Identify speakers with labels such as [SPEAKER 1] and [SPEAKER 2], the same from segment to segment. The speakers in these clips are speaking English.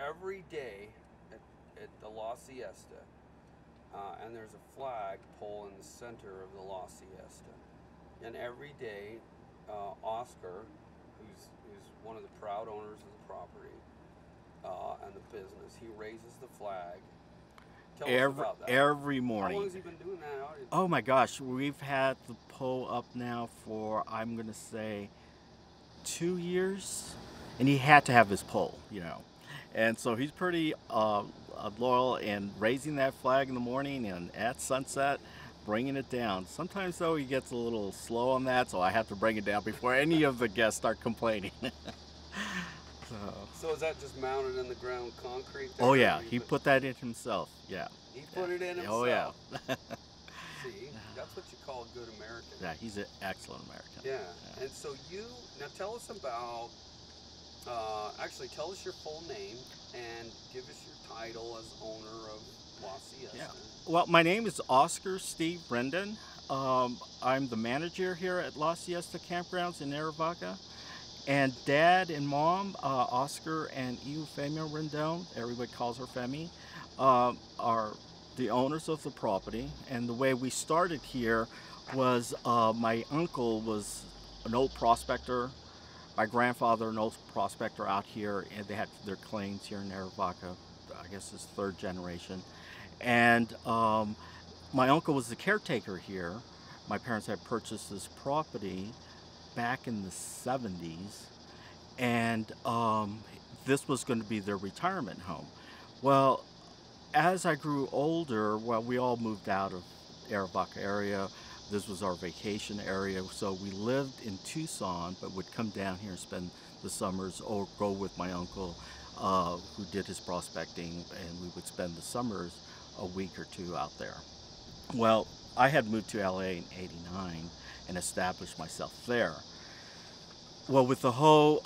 [SPEAKER 1] every day at the La Siesta, and there's a flag pole in the center of the La Siesta. And every day, Oscar, who's one of the proud owners of the property and the business, he raises the flag. Tell us about that.
[SPEAKER 2] Every morning.
[SPEAKER 1] How long has he been doing that?
[SPEAKER 2] Oh my gosh, we've had the pole up now for, I'm gonna say, 2 years, and he had to have his pole, you know. And so he's pretty loyal in raising that flag in the morning and at sunset, bringing it down. Sometimes though he gets a little slow on that, so I have to bring it down before any of the guests start complaining.
[SPEAKER 1] So is that just mounted in the ground concrete there?
[SPEAKER 2] Oh yeah, he put that in himself, yeah.
[SPEAKER 1] He put it in himself?
[SPEAKER 2] Oh yeah.
[SPEAKER 1] See, that's what you call a good American.
[SPEAKER 2] Yeah, he's an excellent American.
[SPEAKER 1] Yeah, and so now tell us about, actually tell us your full name and give us your title as owner of La Siesta.
[SPEAKER 2] Yeah. Well, my name is Oscar Steve Rendon. I'm the manager here at La Siesta Campgrounds in Arivaca. And Dad and Mom, Oscar and Eufemia Rendon, everybody calls her Femi, are the owners of the property. And the way we started here was my uncle was an old prospector, my grandfather an old prospector out here, and they had their claims here in Arivaca. I guess it's third generation. And my uncle was the caretaker here. My parents had purchased this property back in the 70s, and this was going to be their retirement home. Well, as I grew older, well, we all moved out of Arivaca area. This was our vacation area, so we lived in Tucson, but would come down here and spend the summers or go with my uncle who did his prospecting, and we would spend the summers a week or two out there. Well, I had moved to LA in '89 and established myself there. Well, with the whole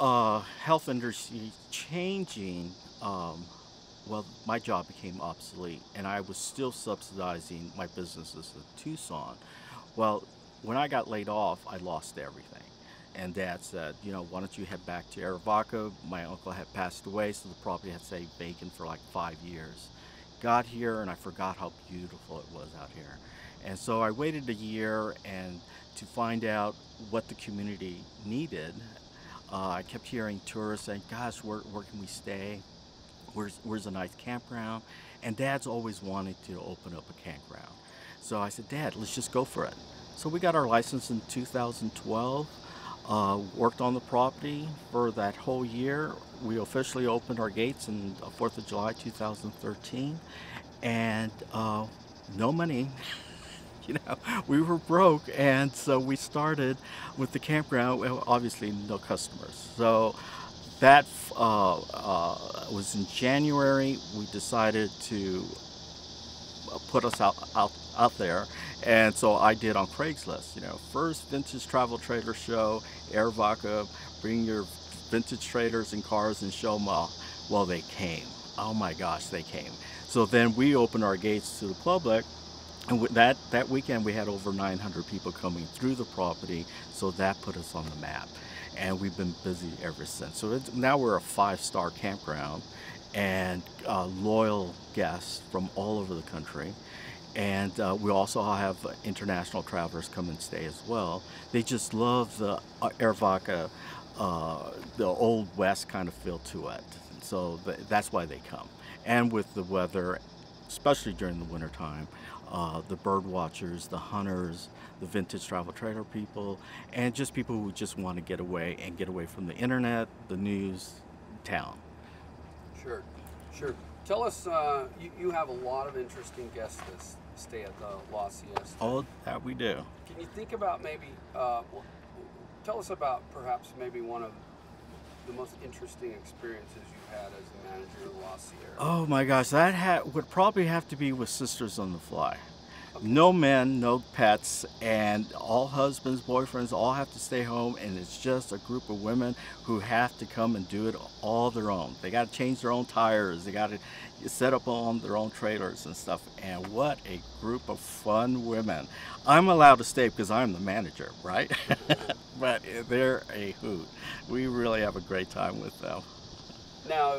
[SPEAKER 2] health industry changing, well, my job became obsolete, and I was still subsidizing my businesses in Tucson. Well, when I got laid off, I lost everything. And Dad said, you know, why don't you head back to Arivaca? My uncle had passed away, so the property had stayed vacant for like 5 years. Got here, and I forgot how beautiful it was out here. And so I waited a year and to find out what the community needed. I kept hearing tourists saying, gosh, where can we stay? Where's a nice campground? And Dad's always wanted to open up a campground. So I said, Dad, let's just go for it. So we got our license in 2012, worked on the property for that whole year. We officially opened our gates on 4th of July 2013, and no money. You know, we were broke, and so we started with the campground. Well, obviously no customers. So that was in January. We decided to put us out there, and so I did on Craigslist. You know, first vintage travel trailer show, Arivaca, bring your vintage trailers and cars and show them off. Well, they came. Oh my gosh, they came. So then we opened our gates to the public. And that weekend we had over 900 people coming through the property, so that put us on the map. And we've been busy ever since. So now we're a 5-star campground, and loyal guests from all over the country. And we also have international travelers come and stay as well. They just love the Arivaca, the old west kind of feel to it. So that's why they come. And with the weather, especially during the winter time, the bird watchers, the hunters, the vintage travel trailer people, and just people who just want to get away and get away from the internet, the news, town.
[SPEAKER 1] Sure, sure. Tell us, you have a lot of interesting guests that stay at the La Siesta.
[SPEAKER 2] Oh, that we do.
[SPEAKER 1] Can you think about maybe, tell us about perhaps maybe one of the most interesting experiences you've had as the manager of La Sierra?
[SPEAKER 2] Oh my gosh, that would probably have to be with Sisters on the Fly. Okay. No men, no pets, and all husbands, boyfriends, all have to stay home, and it's just a group of women who have to come and do it all their own. They got to change their own tires, they got to set up on their own trailers and stuff, and what a group of fun women. I'm allowed to stay because I'm the manager, right? But they're a hoot. We really have a great time with them.
[SPEAKER 1] Now,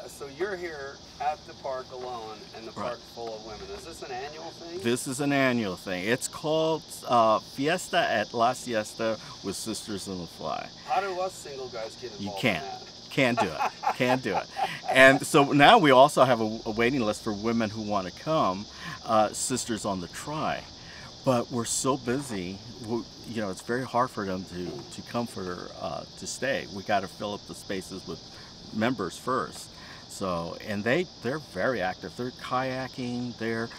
[SPEAKER 1] so you're here at the park alone, and the
[SPEAKER 2] Right.
[SPEAKER 1] park's full of women. Is this an annual thing?
[SPEAKER 2] This is an annual thing. It's called Fiesta at La Siesta with Sisters in the Fly.
[SPEAKER 1] How do us single guys get
[SPEAKER 2] You
[SPEAKER 1] involved
[SPEAKER 2] can't.
[SPEAKER 1] in that?
[SPEAKER 2] Can't do it. Can't do it. And so now we also have a waiting list for women who want to come, Sisters on the Try. But we're so busy, you know, it's very hard for them to come to stay. We got to fill up the spaces with members first. So, and they're very active. They're kayaking. They're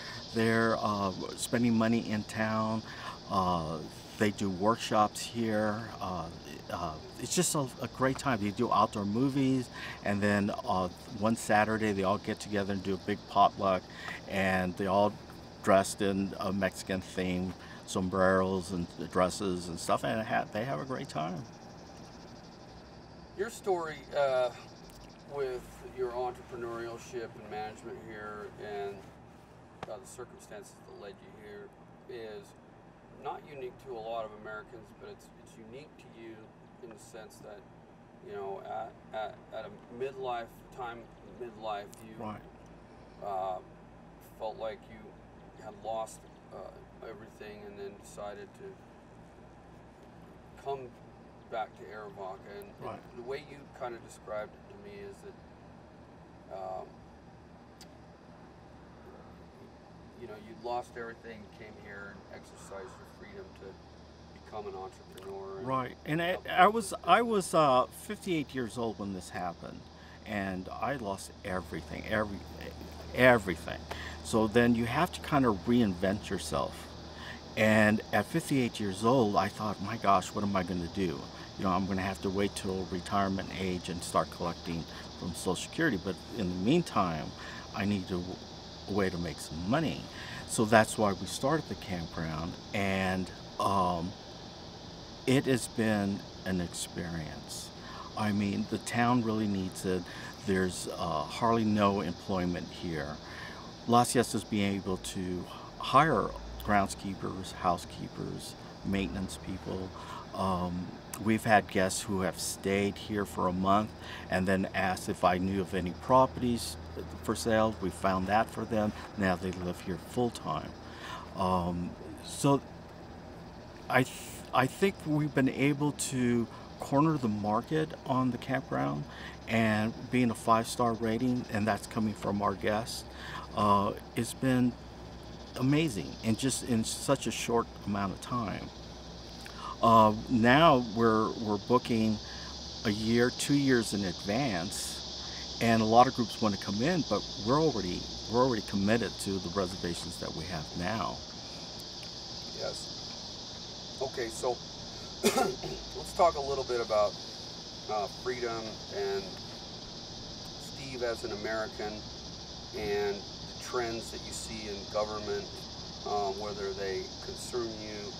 [SPEAKER 2] spending money in town. They do workshops here. It's just a great time. They do outdoor movies, and then one Saturday they all get together and do a big potluck, and they all dressed in a Mexican theme, sombreros and dresses and stuff, and they have a great time.
[SPEAKER 1] Your story with your entrepreneurship and management here, and the circumstances that led you here, is not unique to a lot of Americans, but it's unique to you in the sense that, you know, at a midlife, you
[SPEAKER 2] Right.
[SPEAKER 1] felt like you had lost everything, and then decided to come back to Arivaca. And
[SPEAKER 2] Right.
[SPEAKER 1] the way you kind of described it to me is that, you know, you lost everything, came here and exercised your freedom to become an entrepreneur.
[SPEAKER 2] Right, and I was 58 years old when this happened, and I lost everything, everything. So then you have to kind of reinvent yourself. And at 58 years old, I thought, my gosh, what am I going to do? You know, I'm going to have to wait till retirement age and start collecting from Social Security. But in the meantime, I need a way to make some money. So that's why we started the campground, and it has been an experience. I mean, the town really needs it. There's hardly no employment here. La Siesta's being able to hire groundskeepers, housekeepers, maintenance people. We've had guests who have stayed here for a month and then asked if I knew of any properties for sale. We found that for them. Now they live here full time. So I think we've been able to corner the market on the campground, and being a 5-star rating, and that's coming from our guests. It's been amazing, and just in such a short amount of time. Now we're booking a year, 2 years in advance, and a lot of groups want to come in, but we're already committed to the reservations that we have now.
[SPEAKER 1] Yes. Okay, so let's talk a little bit about freedom and Steve as an American, and the trends that you see in government, whether they concern you,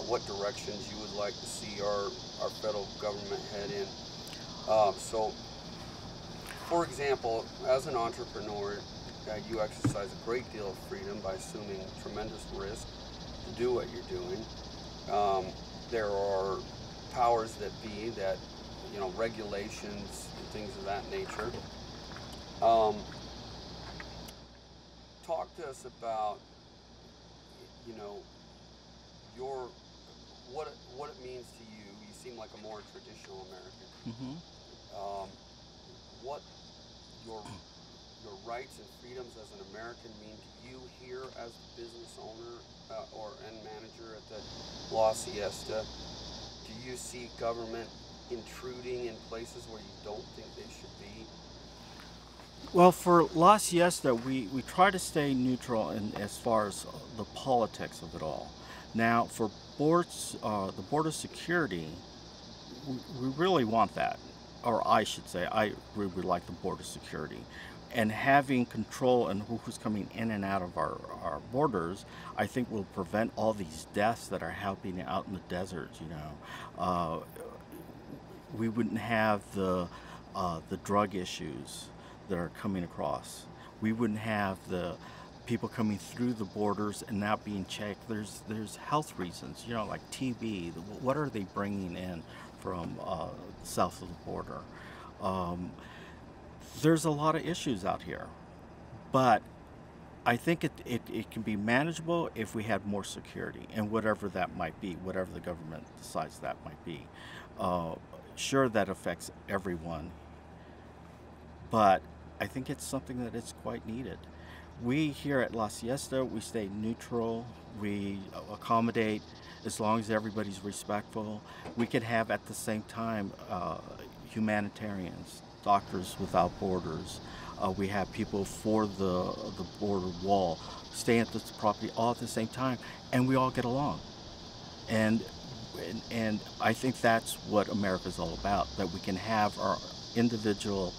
[SPEAKER 1] what directions you would like to see our federal government head in. So, for example, as an entrepreneur, you exercise a great deal of freedom by assuming tremendous risk to do what you're doing. There are powers that be, that, you know, regulations and things of that nature. Talk to us about, you know, what it means to you. You seem like a more traditional American.
[SPEAKER 2] Mm-hmm.
[SPEAKER 1] What your rights and freedoms as an American mean to you here as the business owner and manager at the La Siesta? Do you see government intruding in places where you don't think they should be?
[SPEAKER 2] Well, for La Siesta, we try to stay neutral in as far as the politics of it all. Now, for the Board of Security, we really want that, or I should say, I really like the Board of Security. And having control and who's coming in and out of our borders, I think will prevent all these deaths that are happening out in the deserts. You know, we wouldn't have the drug issues that are coming across. We wouldn't have the people coming through the borders and not being checked. There's health reasons, you know, like TB. What are they bringing in from south of the border? there's a lot of issues out here, but I think it can be manageable if we had more security, and whatever that might be, whatever the government decides that might be. Uh, sure, that affects everyone, but I think it's something that is quite needed. We here at La Siesta, we stay neutral, we accommodate as long as everybody's respectful. We can have at the same time humanitarians, Doctors Without Borders. We have people for the border wall staying at this property all at the same time, and we all get along. And and I think that's what America's all about, that we can have our individual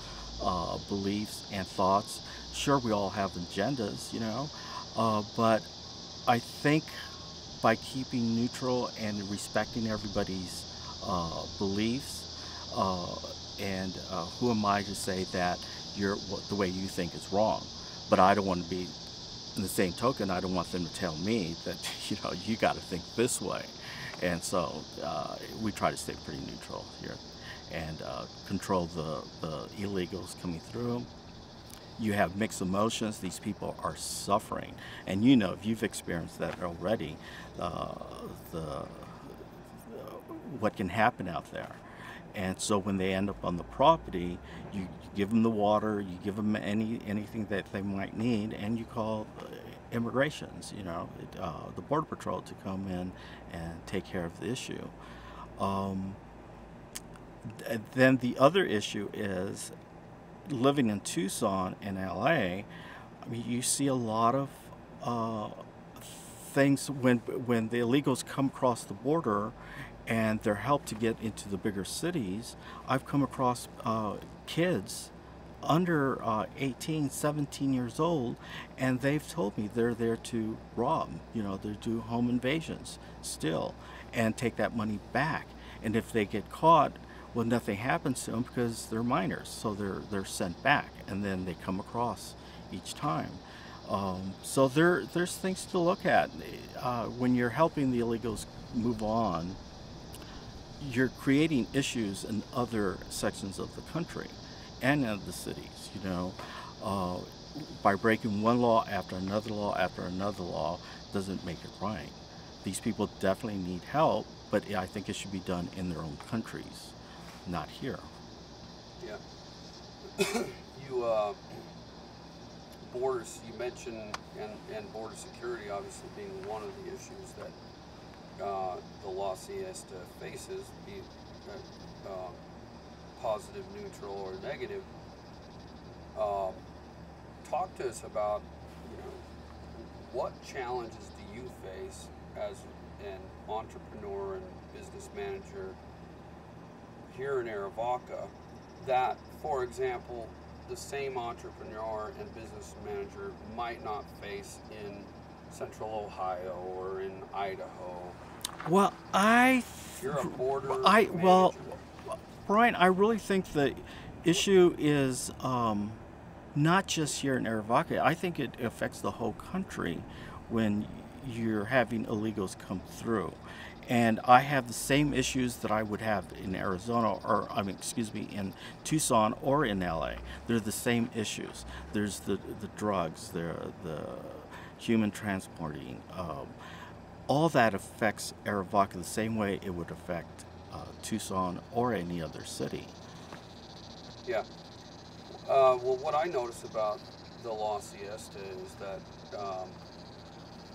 [SPEAKER 2] beliefs and thoughts. Sure, we all have agendas, but I think by keeping neutral and respecting everybody's beliefs, and who am I to say that the way you think is wrong? But I don't want to be, in the same token, I don't want them to tell me that you got to think this way. And so we try to stay pretty neutral here and control the illegals coming through. You have mixed emotions. These people are suffering, and if you've experienced that already, what can happen out there. And so when they end up on the property, you give them the water, you give them anything that they might need, and you call immigrations, the Border Patrol to come in and take care of the issue. Then the other issue is living in Tucson and LA. I mean, you see a lot of things when the illegals come across the border and they're helped to get into the bigger cities. I've come across kids under 18, 17 years old, and they've told me they're there to rob, they do home invasions still and take that money back. And if they get caught, well, nothing happens to them because they're minors, so they're sent back, and then they come across each time. So there's things to look at. When you're helping the illegals move on, you're creating issues in other sections of the country and in the cities, by breaking one law after another law after another law doesn't make it right. These people definitely need help, but I think it should be done in their own countries, not here.
[SPEAKER 1] Yeah. You mentioned, and border security obviously being one of the issues that the La Siesta faces, be it positive, neutral, or negative. Talk to us about, what challenges do you face as an entrepreneur and business manager here in Arivaca that, for example, the same entrepreneur and business manager might not face in Central Ohio or in Idaho?
[SPEAKER 2] Well,
[SPEAKER 1] You're a border
[SPEAKER 2] well,
[SPEAKER 1] manager.
[SPEAKER 2] Brian, I really think the issue is not just here in Arivaca. I think it affects the whole country when you're having illegals come through. And I have the same issues that I would have in Arizona, in Tucson or in LA. They're the same issues. There's the drugs, the human transporting. All that affects Arivaca the same way it would affect Tucson or any other city.
[SPEAKER 1] Yeah. Well, what I notice about the La Siesta is that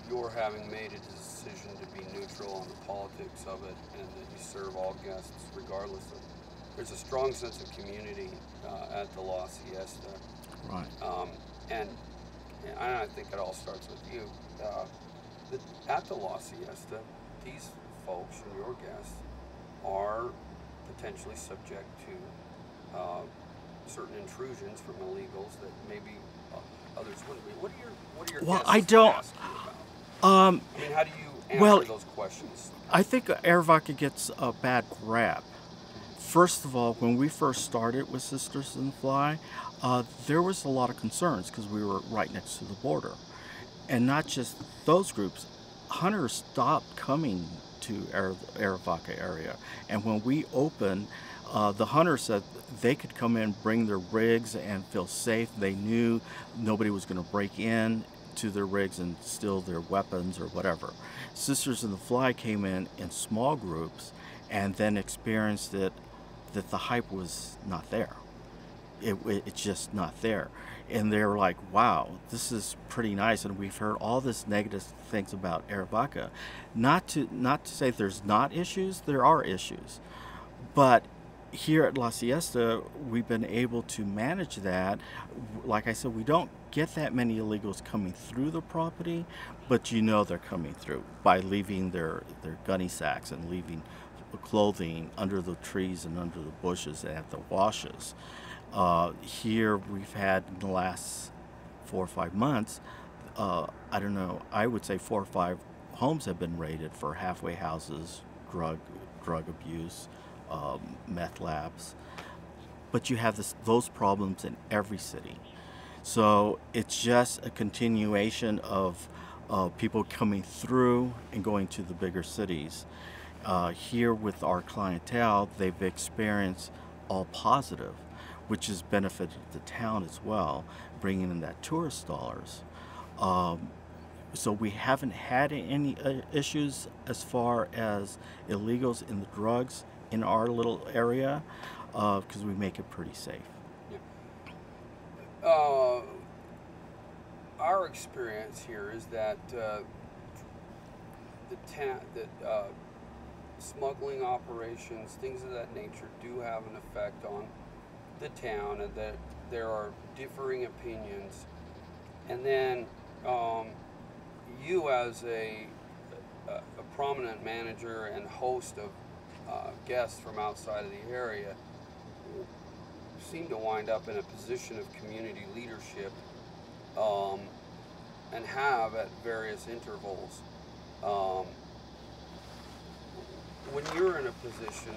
[SPEAKER 1] you're having made a decision to be neutral on the politics of it, and that you serve all guests regardless of. There's a strong sense of community at the La Siesta.
[SPEAKER 2] Right.
[SPEAKER 1] And I think it all starts with you. At the La Siesta, these folks and your guests are potentially subject to certain intrusions from illegals that maybe others wouldn't be. What are your
[SPEAKER 2] Well,
[SPEAKER 1] guests
[SPEAKER 2] I don't.
[SPEAKER 1] ask you about? I mean, how do you answer those questions?
[SPEAKER 2] I think Arivaca gets a bad rap. First of all, when we first started with Sisters in the Fly, there was a lot of concerns because we were right next to the border. And not just those groups, hunters stopped coming to Arivaca area. And when we opened, The hunters said they could come in, bring their rigs, and feel safe. They knew nobody was going to break in to their rigs and steal their weapons or whatever. Sisters in the Fly came in small groups and then experienced it, that the hype was not there. It's just not there. And they were like, wow, this is pretty nice. And we've heard all this negative things about Arivaca. Not to say there's not issues, there are issues. But here at La Siesta, we've been able to manage that. Like I said, we don't get that many illegals coming through the property, but you know they're coming through by leaving their gunny sacks and leaving clothing under the trees and under the bushes and at the washes. Here we've had in the last 4 or 5 months, I don't know, I would say 4 or 5 homes have been raided for halfway houses, drug abuse, meth labs. But you have those problems in every city. So it's just a continuation of people coming through and going to the bigger cities. Here with our clientele, they've experienced all positive, which has benefited the town as well, bringing in that tourist dollars. So we haven't had any issues as far as illegals in the drugs in our little area, because we make it pretty safe.
[SPEAKER 1] Yeah. Our experience here is that smuggling operations, things of that nature, do have an effect on the town, and that there are differing opinions. And then you, as a prominent manager and host of guests from outside of the area, seem to wind up in a position of community leadership, and have at various intervals. When you're in a position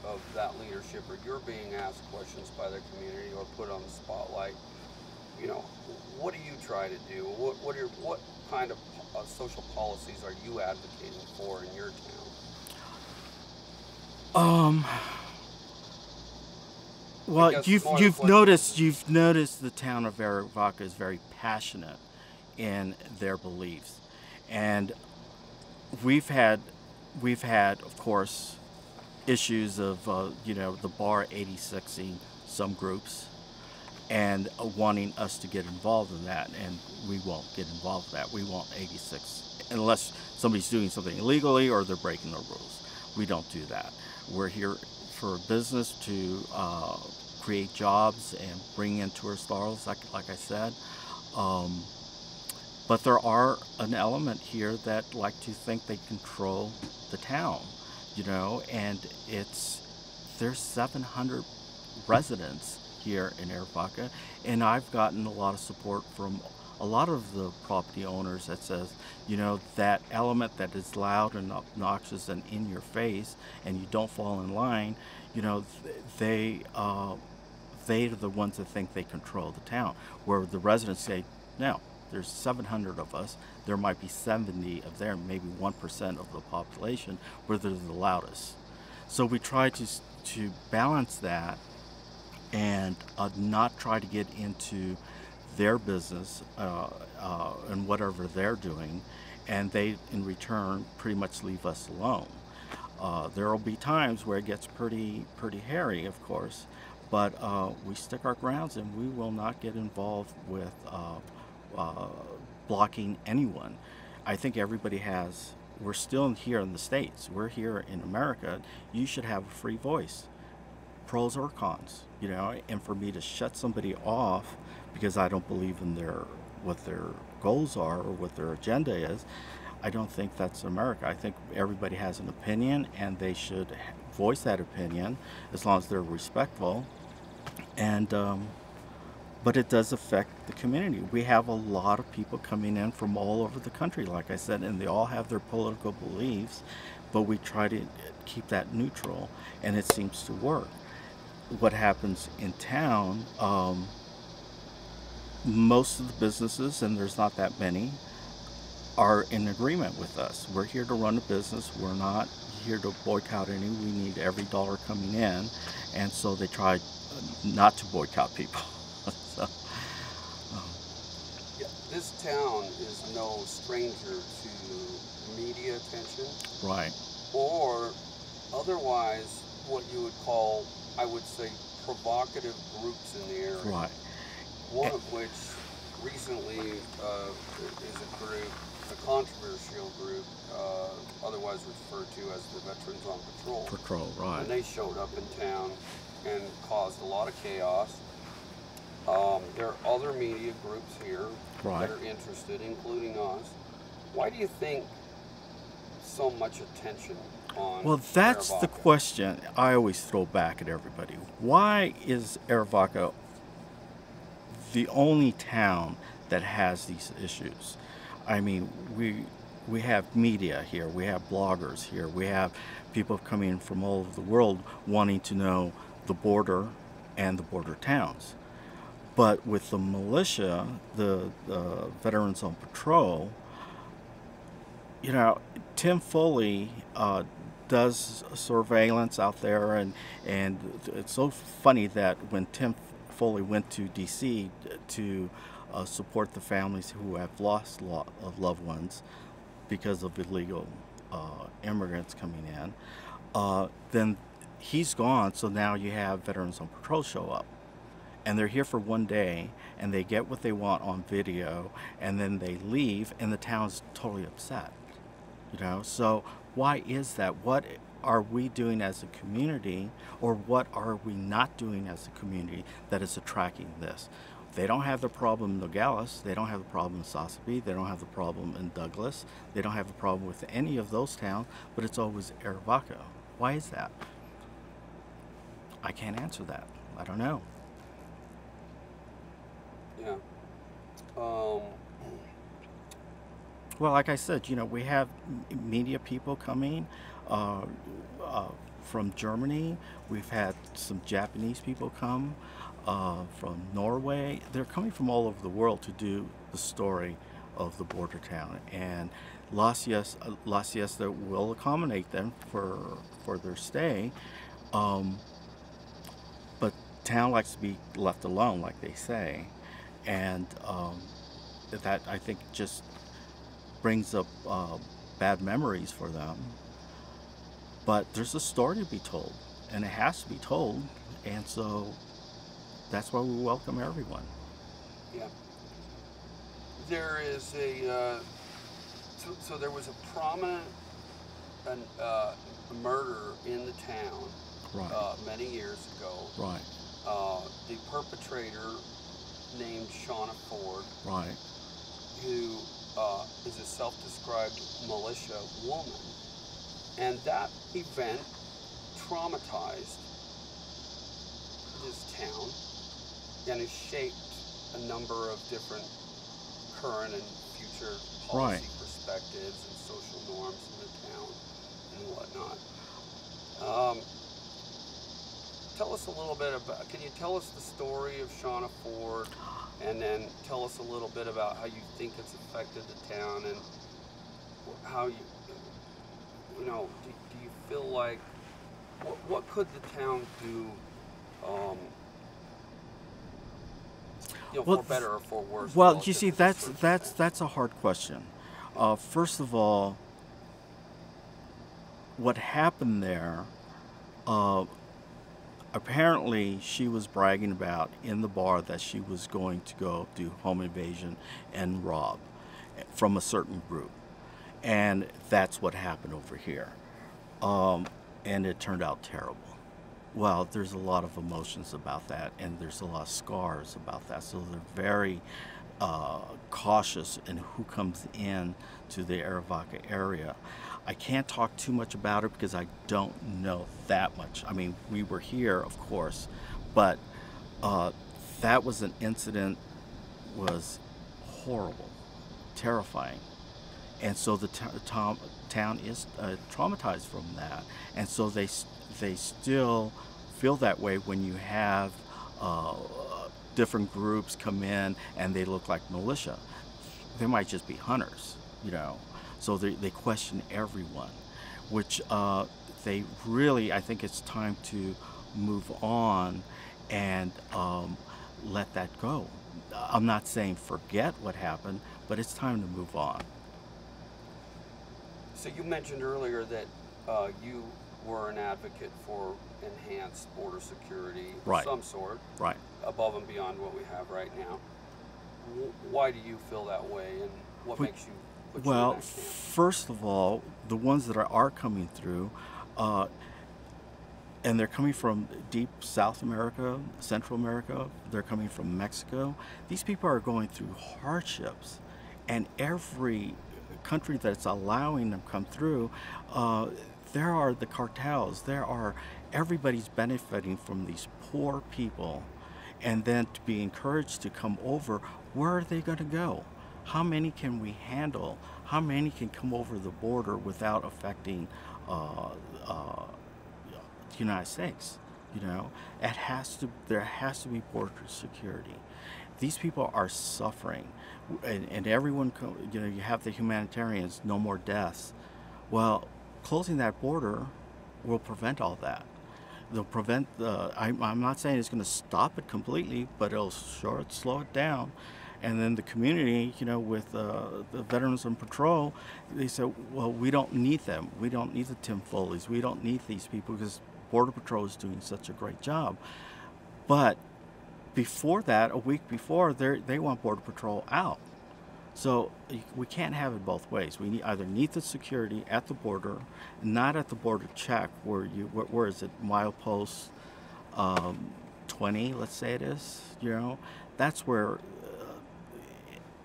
[SPEAKER 1] of that leadership, or you're being asked questions by the community or put on the spotlight, you know, what do you try to do? What kind of social policies are you advocating for in your town?
[SPEAKER 2] Well, you've noticed the town of Arivaca is very passionate in their beliefs, and we've had of course issues of the bar 86ing some groups and wanting us to get involved in that, and we won't get involved in that. We won't 86 unless somebody's doing something illegally or they're breaking the rules. We don't do that. We're here for business to create jobs and bring in tourist dollars, like I said. But there are an element here that like to think they control the town, and there's 700 residents here in Arivaca, and I've gotten a lot of support from a lot of the property owners that says, that element that is loud and obnoxious and in your face, and you don't fall in line, they're the ones that think they control the town, where the residents say, no, there's 700 of us, there might be 70 of them, maybe 1% of the population, where they're the loudest. So we try to balance that and not try to get into their business and whatever they're doing, and they in return pretty much leave us alone. There will be times where it gets pretty hairy, of course, but we stick our grounds and we will not get involved with blocking anyone. I think everybody we're still here in the States, we're here in America, you should have a free voice, pros or cons, and for me to shut somebody off because I don't believe in what their goals are or what their agenda is, I don't think that's America. I think everybody has an opinion and they should voice that opinion as long as they're respectful. And but it does affect the community. We have a lot of people coming in from all over the country, like I said, and they all have their political beliefs, but we try to keep that neutral, and it seems to work. What happens in town, most of the businesses, and there's not that many, are in agreement with us. We're here to run a business. We're not here to boycott any. We need every dollar coming in, and so they tried not to boycott people. So,
[SPEAKER 1] Yeah, this town is no stranger to media attention,
[SPEAKER 2] right,
[SPEAKER 1] or otherwise what you would call, I would say, provocative groups in the area.
[SPEAKER 2] right.
[SPEAKER 1] One of which recently is a group, a controversial group, otherwise referred to as the Veterans on Patrol.
[SPEAKER 2] Patrol, right.
[SPEAKER 1] And they showed up in town and caused a lot of chaos. There are other media groups here
[SPEAKER 2] Right.
[SPEAKER 1] that are interested, including us. Why do you think so much attention on
[SPEAKER 2] Well, that's the
[SPEAKER 1] Arivaca?
[SPEAKER 2] question I always throw back at everybody. Why is Arivaca the only town that has these issues? I mean, we have media here, we have bloggers here, we have people coming from all over the world wanting to know the border and the border towns. But with the militia, the Veterans on Patrol, you know, Tim Foley does surveillance out there, and it's so funny that when Tim Foley went to D.C. to support the families who have lost loved ones because of illegal immigrants coming in, then he's gone, so now you have Veterans on Patrol show up. And they're here for one day, and they get what they want on video, and then they leave, and the town's totally upset. You know, so why is that? What are we doing as a community, or what are we not doing as a community that is attracting this? They don't have the problem in Nogales, they don't have the problem in Sasebe, they don't have the problem in Douglas, they don't have a problem with any of those towns, but it's always Arivaca. Why is that? I can't answer that. I don't know.
[SPEAKER 1] Yeah.
[SPEAKER 2] Well, like I said, you know, we have media people coming from Germany. We've had some Japanese people come from Norway. They're coming from all over the world to do the story of the border town. And La Siesta will accommodate them for their stay. But town likes to be left alone, like they say. And that, I think, just brings up bad memories for them. But there's a story to be told, and it has to be told, and so that's why we welcome everyone.
[SPEAKER 1] Yeah. There is a, so there was a prominent murder in the town
[SPEAKER 2] Right.
[SPEAKER 1] many years ago.
[SPEAKER 2] Right.
[SPEAKER 1] The perpetrator, named Shauna Ford,
[SPEAKER 2] Right.
[SPEAKER 1] who is a self-described militia woman. And that event traumatized this town and has shaped a number of different current and future policy
[SPEAKER 2] Right.
[SPEAKER 1] perspectives and social norms in the town and whatnot. Tell us a little bit about, can you tell us the story of Shauna Ford, and then tell us a little bit about how you think it's affected the town, and how you know, do you feel like, what could the town do, you know,
[SPEAKER 2] Well,
[SPEAKER 1] for better or for worse?
[SPEAKER 2] Well,
[SPEAKER 1] relative
[SPEAKER 2] you see,
[SPEAKER 1] to the circumstance?
[SPEAKER 2] that's a hard question. First of all, what happened there? Apparently, she was bragging about in the bar that she was going to go do home invasion and rob from a certain group, and that's what happened over here. And it turned out terrible. Well, there's a lot of emotions about that, and there's a lot of scars about that. So they're very cautious in who comes in to the Arivaca area. I can't talk too much about it because I don't know that much. I mean, we were here, of course, but that was an incident, was horrible, terrifying. And so the town is traumatized from that. And so they still feel that way when you have different groups come in and they look like militia. They might just be hunters, you know. So they question everyone, which they really, I think it's time to move on and let that go. I'm not saying forget what happened, but it's time to move on.
[SPEAKER 1] So you mentioned earlier that you were an advocate for enhanced border security of
[SPEAKER 2] Right.
[SPEAKER 1] some sort,
[SPEAKER 2] Right.
[SPEAKER 1] above and beyond what we have right now. Why do you feel that way, and what makes you put you in
[SPEAKER 2] Well,
[SPEAKER 1] that camp?
[SPEAKER 2] first of all, the ones that are coming through, and they're coming from deep South America, Central America, they're coming from Mexico. These people are going through hardships, and every country that's allowing them come through, there are the cartels, everybody's benefiting from these poor people, and then to be encouraged to come over, where are they going to go? How many can we handle? How many can come over the border without affecting the United States? There has to be border security. These people are suffering, and everyone, you have the humanitarians, no more deaths. Well, closing that border will prevent all that. They'll prevent I'm not saying it's going to stop it completely, but it'll slow it down. And then the community, with the Veterans on Patrol, they said, well, we don't need them. We don't need the Tim Foleys. We don't need these people because Border Patrol is doing such a great job. But before that, a week before, they want Border Patrol out. So we can't have it both ways. We either need the security at the border, not at the border check where is it, milepost 20, let's say it is, that's where,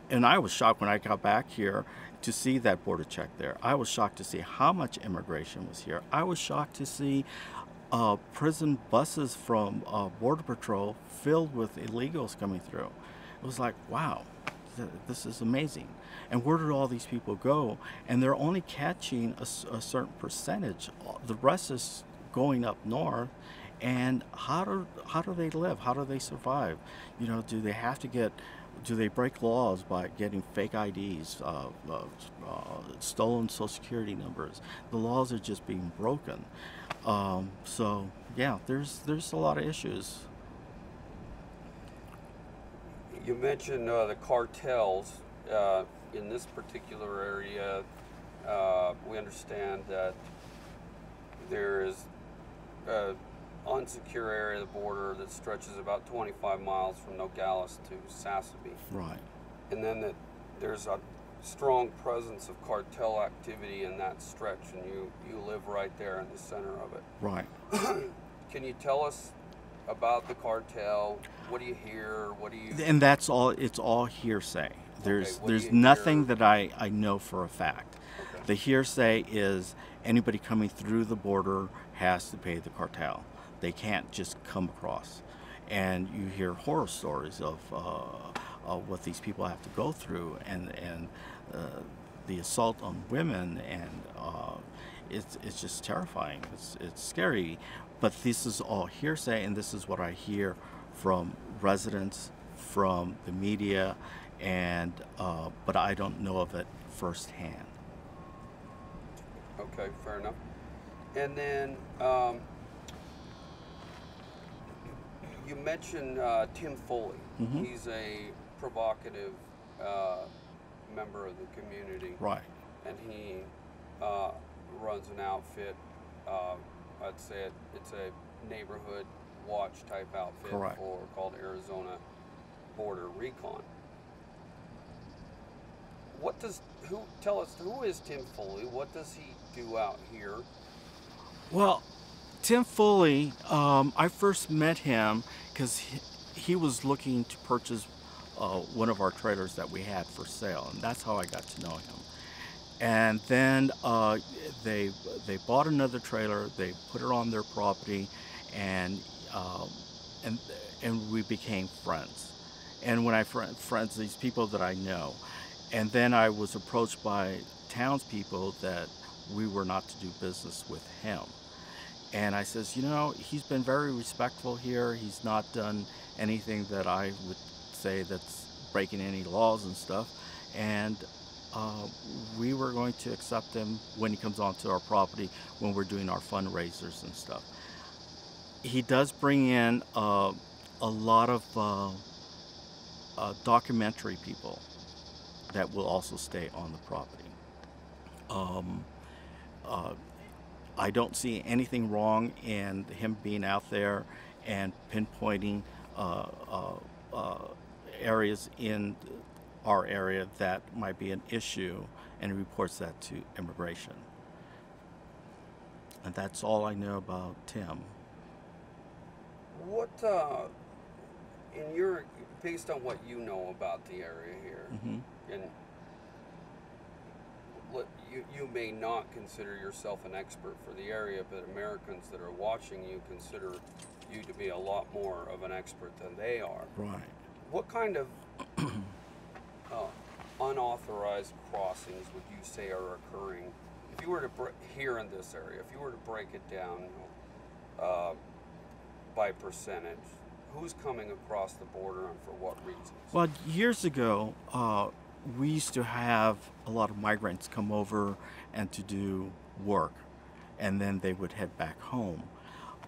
[SPEAKER 2] and I was shocked when I got back here to see that border check there. I was shocked to see how much immigration was here. I was shocked to see prison buses from Border Patrol filled with illegals coming through. It was like, wow, this is amazing. And where did all these people go? And they're only catching a certain percentage. The rest is going up north. And how do they live? How do they survive? Do they break laws by getting fake IDs, stolen Social Security numbers? The laws are just being broken. So yeah, there's a lot of issues.
[SPEAKER 1] You mentioned the cartels in this particular area. We understand that there is an unsecure area of the border that stretches about 25 miles from Nogales to Sassabee.
[SPEAKER 2] Right.
[SPEAKER 1] And then that there's a strong presence of cartel activity in that stretch, and you live right there in the center of it.
[SPEAKER 2] Right.
[SPEAKER 1] Can you tell us about the cartel? What do you hear? What do you...
[SPEAKER 2] And that's all, it's all hearsay. There's nothing that I know for a fact.
[SPEAKER 1] Okay.
[SPEAKER 2] The hearsay is anybody coming through the border has to pay the cartel. They can't just come across. And you hear horror stories of what these people have to go through, and the assault on women, and it's just terrifying. It's scary. But this is all hearsay, and this is what I hear from residents, from the media, and but I don't know of it firsthand.
[SPEAKER 1] Okay, fair enough. And then you mentioned Tim Foley.
[SPEAKER 2] Mm-hmm.
[SPEAKER 1] He's a provocative member of the community.
[SPEAKER 2] Right.
[SPEAKER 1] And he runs an outfit. I'd say it's a neighborhood watch type outfit.
[SPEAKER 2] Correct.
[SPEAKER 1] Called Arizona Border Recon. Tell us, who is Tim Foley? What does he do out here?
[SPEAKER 2] Well, Tim Foley, I first met him because he was looking to purchase one of our trailers that we had for sale, and that's how I got to know him. And then they bought another trailer, they put it on their property, and we became friends. And when I friends, these people that I know, and then I was approached by townspeople that we were not to do business with him. And I says, he's been very respectful here. He's not done anything that I would say that's breaking any laws and stuff. And we were going to accept him when he comes onto our property when we're doing our fundraisers and stuff. he does bring in a lot of documentary people that will also stay on the property. Um, uh, I don't see anything wrong in him being out there and pinpointing areas in our area that might be an issue, and he reports that to immigration. And that's all I know about Tim.
[SPEAKER 1] What, based on what you know about the area here,
[SPEAKER 2] Mm-hmm.
[SPEAKER 1] and you may not consider yourself an expert for the area, but Americans that are watching you consider you to be a lot more of an expert than they are.
[SPEAKER 2] Right.
[SPEAKER 1] What kind of unauthorized crossings would you say are occurring? If you were to here in this area, if you were to break it down by percentage, who's coming across the border and for what reasons?
[SPEAKER 2] Well, years ago, we used to have a lot of migrants come over and to do work, and then they would head back home.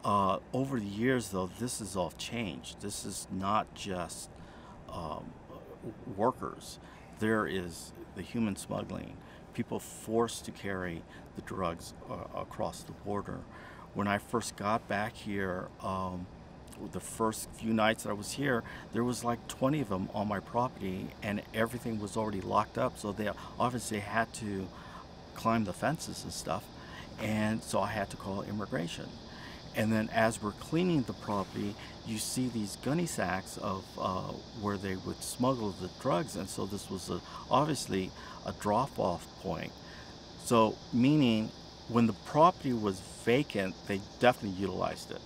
[SPEAKER 2] Over the years, though, this has all changed. This is not just workers. There is the human smuggling, people forced to carry the drugs across the border. When I first got back here, the first few nights that I was here, there was like 20 of them on my property, and everything was already locked up, so they obviously had to climb the fences and stuff, and so I had to call immigration. And then as we're cleaning the property, you see these gunny sacks of where they would smuggle the drugs, and so this was obviously a drop-off point. So meaning when the property was vacant, they definitely utilized it.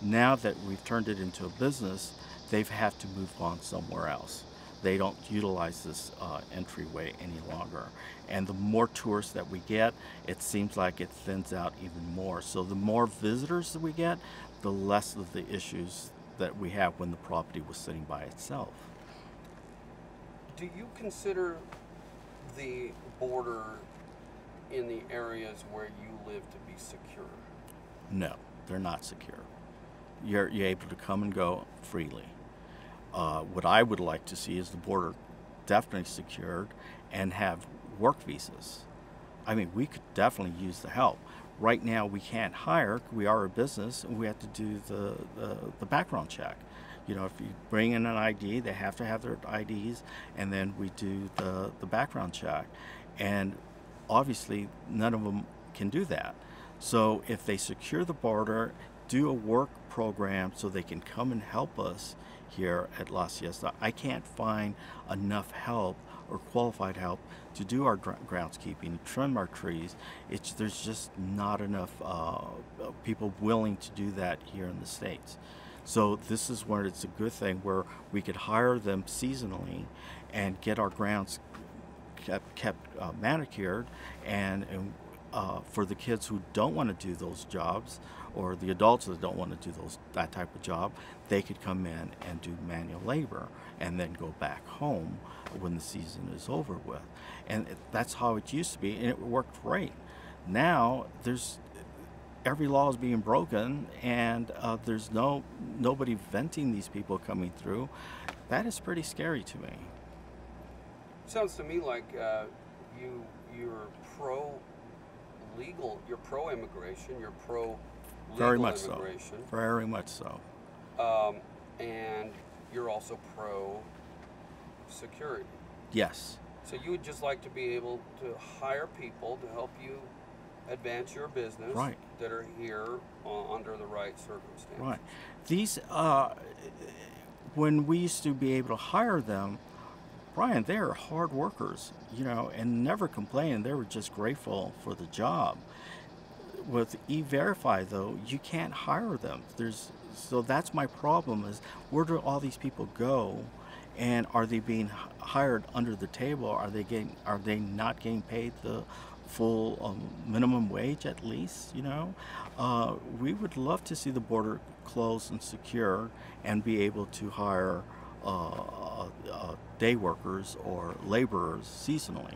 [SPEAKER 2] Now that we've turned it into a business, they've had to move on somewhere else. They don't utilize this entryway any longer. And the more tourists that we get, it seems like it thins out even more. So the more visitors that we get, the less of the issues that we have when the property was sitting by itself.
[SPEAKER 1] Do you consider the border in the areas where you live to be secure?
[SPEAKER 2] No, they're not secure. You're able to come and go freely. What I would like to see is the border definitely secured and have work visas. I mean, we could definitely use the help. Right now, we can't hire. We are a business, and we have to do the background check. You know, if you bring in an ID, they have to have their IDs, and then we do the background check. And obviously, none of them can do that. So if they secure the border, do a work program so they can come and help us here at La Siesta. I can't find enough help or qualified help to do our groundskeeping, trim our trees. There's just not enough people willing to do that here in the States. So this is where it's a good thing where we could hire them seasonally and get our grounds kept manicured, and for the kids who don't want to do those jobs, or the adults that don't want to do that type of job, they could come in and do manual labor and then go back home when the season is over with. And that's how it used to be, and it worked great. Now every law is being broken, and there's nobody venting these people coming through. That is pretty scary to me.
[SPEAKER 1] Sounds to me like you're pro-legal, you're pro-immigration, you're pro-legal
[SPEAKER 2] Very much
[SPEAKER 1] immigration.
[SPEAKER 2] so. Very much so.
[SPEAKER 1] And you're also pro-security.
[SPEAKER 2] Yes.
[SPEAKER 1] So you would just like to be able to hire people to help you advance your business,
[SPEAKER 2] right,
[SPEAKER 1] that are here under the right circumstances.
[SPEAKER 2] Right. These, when we used to be able to hire them, Brian, they are hard workers, you know, and never complained. They were just grateful for the job. With E-Verify, though, you can't hire them. So that's my problem, is where do all these people go, and are they being hired under the table? Are they not getting paid the full minimum wage at least, you know? We would love to see the border closed and secure and be able to hire day workers or laborers seasonally.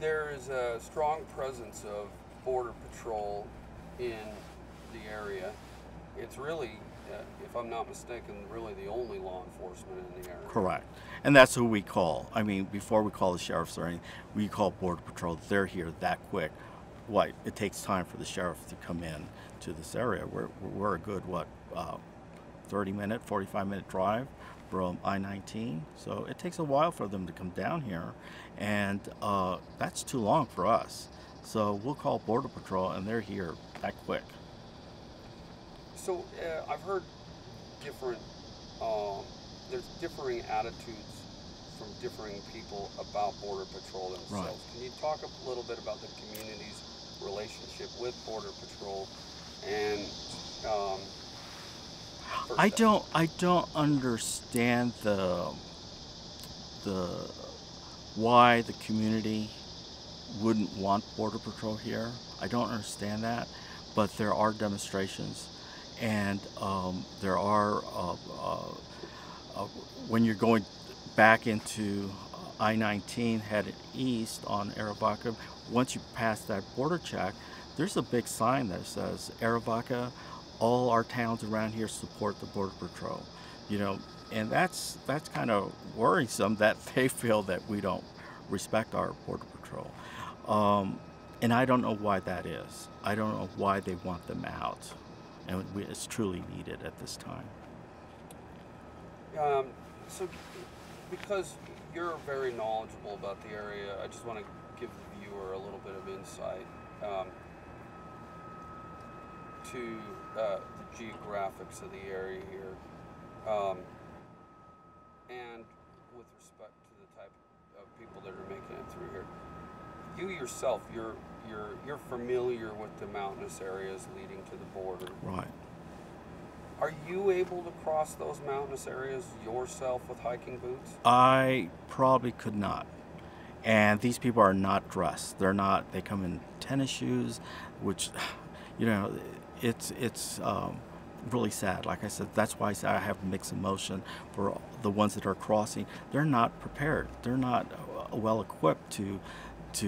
[SPEAKER 1] There is a strong presence of Border Patrol in the area. It's really, if I'm not mistaken, really the only law enforcement in the area.
[SPEAKER 2] Correct. And that's who we call. I mean, before we call the sheriffs or anything, we call Border Patrol. They're here that quick. What? It takes time for the sheriff to come in to this area. We're a good, 30-minute, 45-minute drive from I-19. So it takes a while for them to come down here. And that's too long for us. So we'll call Border Patrol, and they're here that quick.
[SPEAKER 1] So I've heard different, there's differing attitudes from differing people about Border Patrol themselves.
[SPEAKER 2] Right.
[SPEAKER 1] Can you talk a little bit about the community's relationship with Border Patrol and
[SPEAKER 2] I don't understand the why the community wouldn't want Border Patrol here. I don't understand that, but there are demonstrations, and there are when you're going back into I-19 headed east on Arivaca, once you pass that border check, there's a big sign that says Arivaca, all our towns around here support the Border Patrol, you know, and that's kind of worrisome that they feel that we don't respect our Border Patrol. And I don't know why that is. I don't know why they want them out, and it's truly needed at this time.
[SPEAKER 1] So, because you're very knowledgeable about the area, I just want to give the viewer a little bit of insight to the geographics of the area here, and with respect to the type of people that are making it through here. You yourself, you're familiar with the mountainous areas leading to the border.
[SPEAKER 2] Right.
[SPEAKER 1] Are you able to cross those mountainous areas yourself with hiking boots?
[SPEAKER 2] I probably could not. And these people are not dressed. They're not. They come in tennis shoes, which, you know, it's really sad. Like I said, that's why I say I have mixed emotion for the ones that are crossing. They're not prepared. They're not well equipped to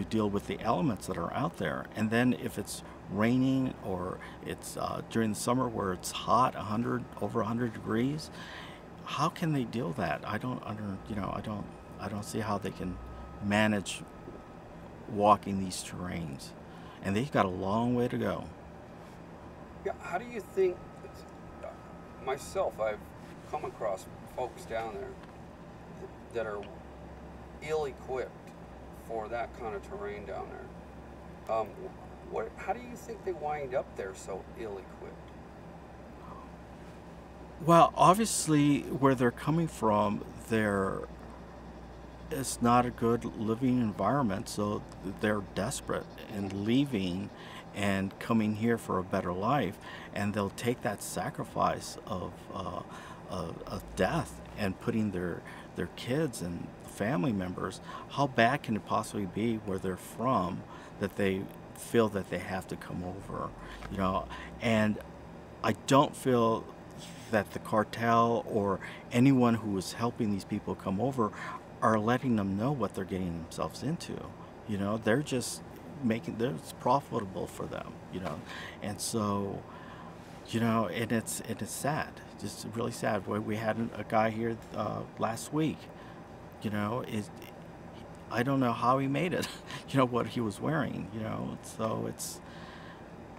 [SPEAKER 2] deal with the elements that are out there. And then if it's raining or it's during the summer where it's hot, over 100 degrees, how can they deal that? I don't see how they can manage walking these terrains, and they've got a long way to go.
[SPEAKER 1] Yeah, how do you think, myself, I've come across folks down there that are ill-equipped for that kind of terrain down there. How do you think they wind up there so ill-equipped?
[SPEAKER 2] Well, obviously, where they're coming from, it's not a good living environment, so they're desperate and leaving and coming here for a better life, and they'll take that sacrifice of death and putting their kids and family members. How bad can it possibly be where they're from that they feel that they have to come over, you know? And I don't feel that the cartel or anyone who is helping these people come over are letting them know what they're getting themselves into. You know, they're just it's profitable for them, you know. And so, you know, and it's sad, just really sad. We had a guy here last week, you know, I don't know how he made it, you know, what he was wearing, you know, so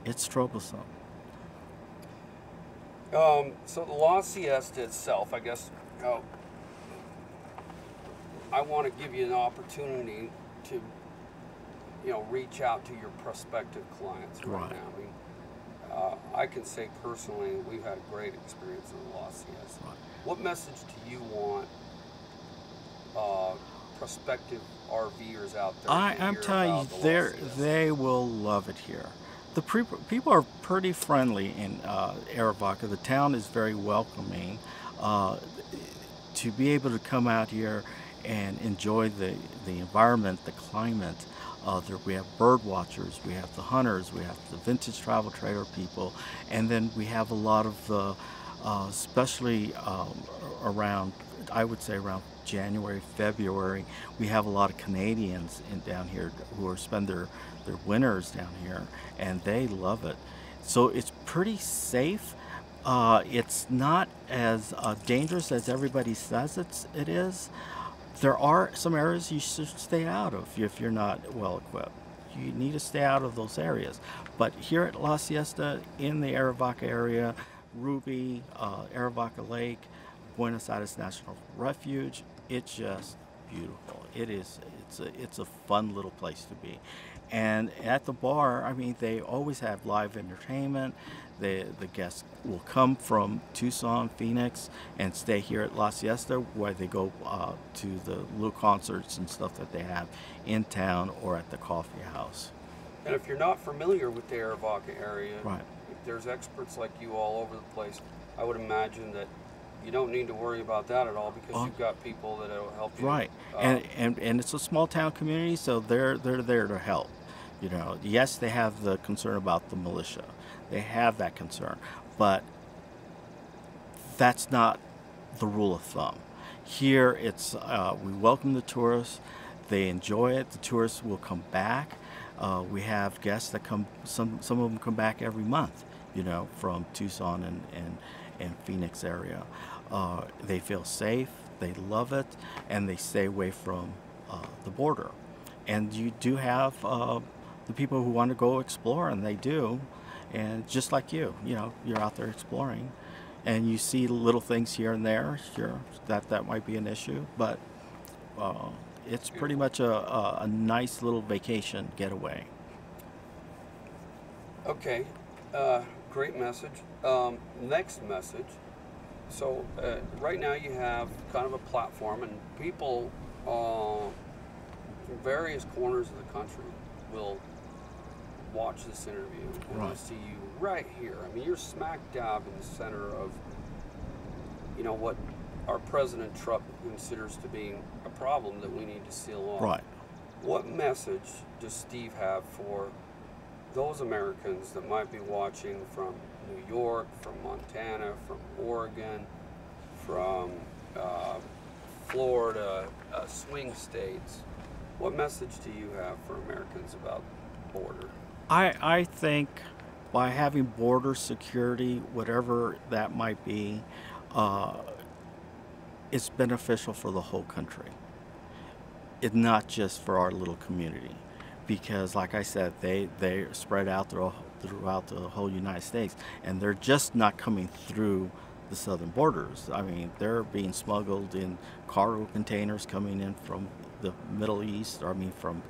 [SPEAKER 2] it's troublesome.
[SPEAKER 1] So the La Siesta itself, I guess, I want to give you an opportunity to, you know, reach out to your prospective clients right now. I mean, I can say personally, we've had a great experience in the La Siesta.
[SPEAKER 2] Right.
[SPEAKER 1] What message do you want prospective RVers out there?
[SPEAKER 2] I'm telling you, they will love it here. The people are pretty friendly in Arivaca. The town is very welcoming. To be able to come out here and enjoy the environment, the climate. We have bird watchers, we have the hunters, we have the vintage travel trailer people, and then we have a lot of the, especially around, I would say around January, February, we have a lot of Canadians down here who spend their winters down here, and they love it. So it's pretty safe. It's not as dangerous as everybody says it is. There are some areas you should stay out of if you're not well equipped. You need to stay out of those areas. But here at La Siesta, in the Arivaca area, Ruby, Arivaca Lake, Buenos Aires National Refuge, it's just beautiful. It's a fun little place to be. And at the bar, I mean, they always have live entertainment. The guests will come from Tucson, Phoenix, and stay here at La Siesta, where they go to the little concerts and stuff that they have in town or at the coffee house.
[SPEAKER 1] And if you're not familiar with the Arivaca area,
[SPEAKER 2] Right.
[SPEAKER 1] there's experts like you all over the place. I would imagine that you don't need to worry about that at all because you've got people that will help you.
[SPEAKER 2] Right, and it's a small town community, so they're there to help. You know, yes, they have the concern about the militia. They have that concern, but that's not the rule of thumb. Here, it's we welcome the tourists. They enjoy it. The tourists will come back. We have guests that come. Some of them come back every month. You know, from Tucson and Phoenix area. They feel safe. They love it, and they stay away from the border. And you do have the people who want to go explore, and they do. And just like you know, you're out there exploring, and you see little things here and there. Sure, that might be an issue, but it's pretty much a nice little vacation getaway.
[SPEAKER 1] Okay, great message. Next message. So right now you have kind of a platform, and people from various corners of the country will watch this interview and
[SPEAKER 2] Right.
[SPEAKER 1] they'll see you right here. I mean, you're smack dab in the center of, you know, what our President Trump considers to be a problem that we need to seal off.
[SPEAKER 2] Right.
[SPEAKER 1] What message does Steve have for those Americans that might be watching from New York, from Montana, from Oregon, from Florida, swing states? What message do you have for Americans about border?
[SPEAKER 2] I think by having border security, whatever that might be, it's beneficial for the whole country. It's not just for our little community, because like I said, they spread out throughout the whole United States, and they're just not coming through the southern borders. I mean, they're being smuggled in cargo containers coming in from the Middle East, or I mean from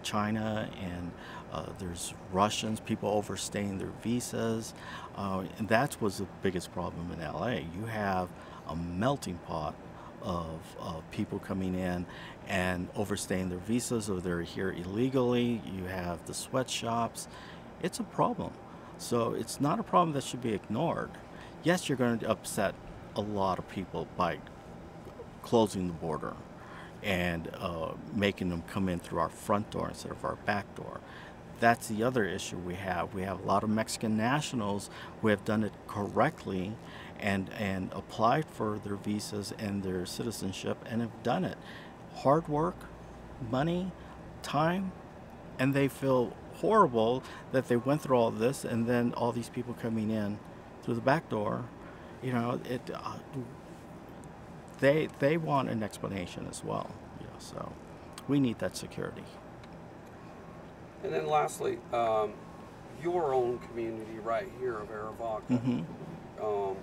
[SPEAKER 2] China, and there's Russians, people overstaying their visas, and that was the biggest problem in LA. You have a melting pot of people coming in and overstaying their visas, or they're here illegally. You have the sweatshops. It's a problem. So it's not a problem that should be ignored. Yes, you're going to upset a lot of people by closing the border and making them come in through our front door instead of our back door. That's the other issue we have. We have a lot of Mexican nationals who have done it correctly and applied for their visas and their citizenship and have done it. Hard work, money, time, and they feel horrible that they went through all this, and then all these people coming in through the back door. You know, they want an explanation as well. You know, so we need that security.
[SPEAKER 1] And then lastly, your own community right here of Arivaca.
[SPEAKER 2] Mm-hmm.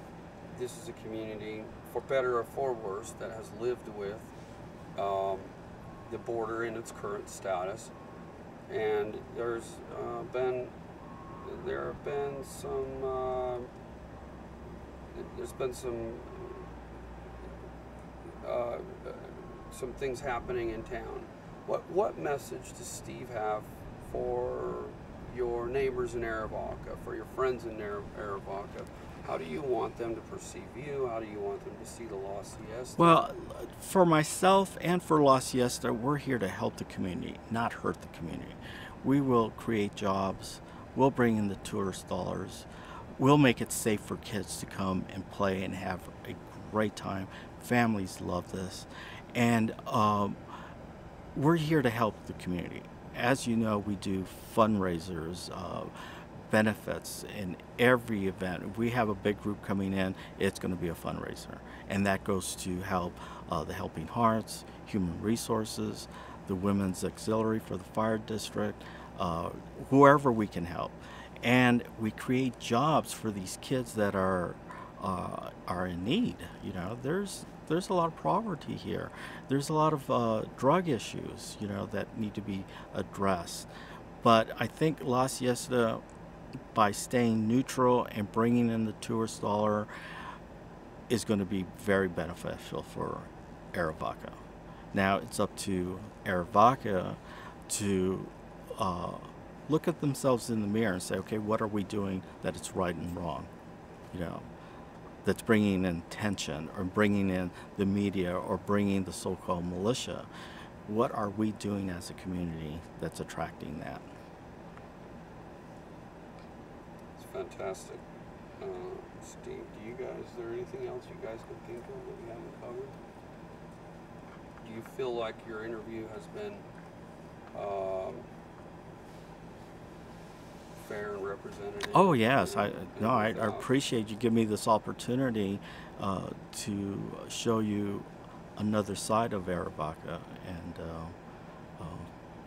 [SPEAKER 1] This is a community, for better or for worse, that has lived with the border in its current status. And there have been some things happening in town. What message does Steve have for your neighbors in Arivaca, for your friends in Arivaca? How do you want them to perceive you? How do you want them to see the La Siesta?
[SPEAKER 2] Well, for myself and for La Siesta, we're here to help the community, not hurt the community. We will create jobs. We'll bring in the tourist dollars. We'll make it safe for kids to come and play and have a great time. Families love this. And we're here to help the community. As you know, we do fundraisers, benefits in every event. If we have a big group coming in, it's going to be a fundraiser. And that goes to help the Helping Hearts, Human Resources, the Women's Auxiliary for the Fire District, whoever we can help. And we create jobs for these kids that are in need. You know, there's a lot of poverty here. There's a lot of drug issues, you know, that need to be addressed. But I think La Siesta, by staying neutral and bringing in the tourist dollar, is going to be very beneficial for Arivaca. Now it's up to Arivaca to look at themselves in the mirror and say, okay, what are we doing that it's right and wrong? You know, that's bringing in tension or bringing in the media or bringing the so-called militia. What are we doing as a community that's attracting that?
[SPEAKER 1] It's fantastic. Steve, is there anything else you guys can think of that we haven't covered? Do you feel like your interview has been fair and representative?
[SPEAKER 2] Oh yes, I appreciate you giving me this opportunity to show you another side of Arivaca, and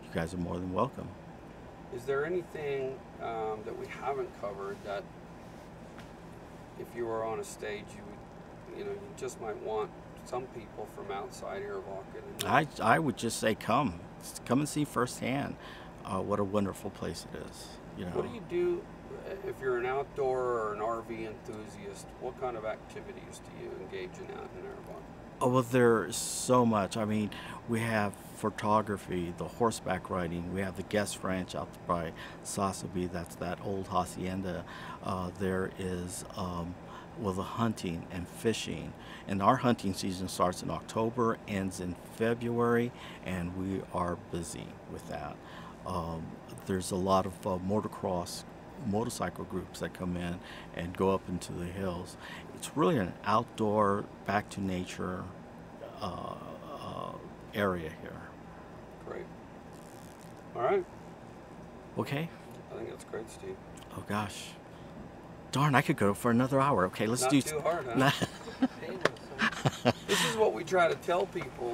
[SPEAKER 2] you guys are more than welcome.
[SPEAKER 1] Is there anything that we haven't covered that, if you were on a stage, you just might want some people from outside Arivaca to know?
[SPEAKER 2] I would just say come and see firsthand what a wonderful place it is. You know.
[SPEAKER 1] What do you do if you're an outdoor or an RV enthusiast? What kind of activities do you engage in out in Arivaca?
[SPEAKER 2] Oh, well, there's so much. I mean, we have photography, the horseback riding, we have the guest ranch out by Sasabi, that's that old hacienda. There is, well, the hunting and fishing. And our hunting season starts in October, ends in February, and we are busy with that. There's a lot of motorcycle groups that come in and go up into the hills. It's really an outdoor, back to nature area here.
[SPEAKER 1] Great. All right.
[SPEAKER 2] Okay.
[SPEAKER 1] I think that's great, Steve.
[SPEAKER 2] Oh gosh. Darn, I could go for another hour. Okay, let's
[SPEAKER 1] Not
[SPEAKER 2] do.
[SPEAKER 1] Not too hard, huh? This is what we try to tell people.